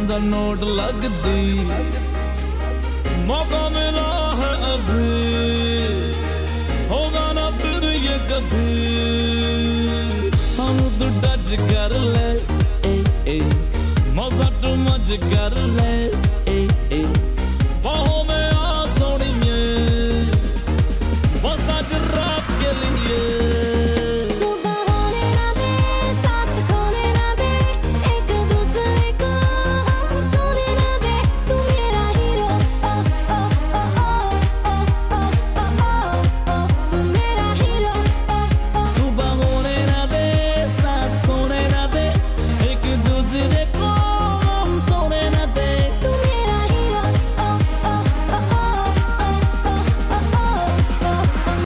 दा नोट लगदी मौका मिला है अभी होगा ना फिर ये कभी सानू तू टच कर ले मौजा टू मच कर ले